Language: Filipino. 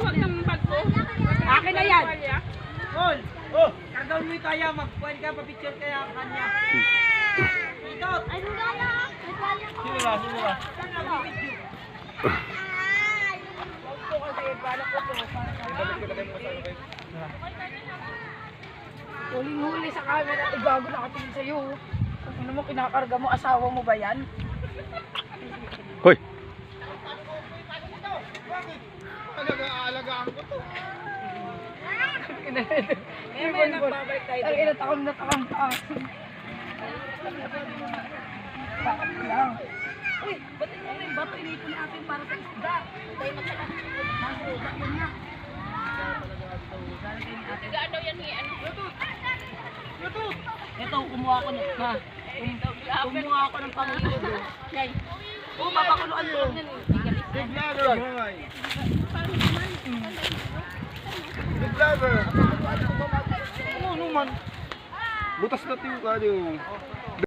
Huwag ng bag ko. Akin na yan. Paul! Oh! Kagawin mo ito ayaw, pwede ka pa-picture kaya kanya. Ito! Ay, wala. Sino ba? Sino ba? Huling-huli sa camera, gago nakatingin sa'yo. Ano mo, kinakarga mo, asawa mo ba yan? Hoy! Alagaan ko to. May nagbabalik tayo. Ang inatakam na takam ka. Bakit lang? Uy, ba't ito yung bato inipon natin para sa isda? Tayo magkakasin. Nasa yun nga. Gaan daw yan ni ano. Ito, kumuha ko na. Kumuha ako ng pangilo. Yay. Oo, papakuluan ko lang yan. Big lover, boy. Big lover. Ano naman? Butas na tiyo ka niyo.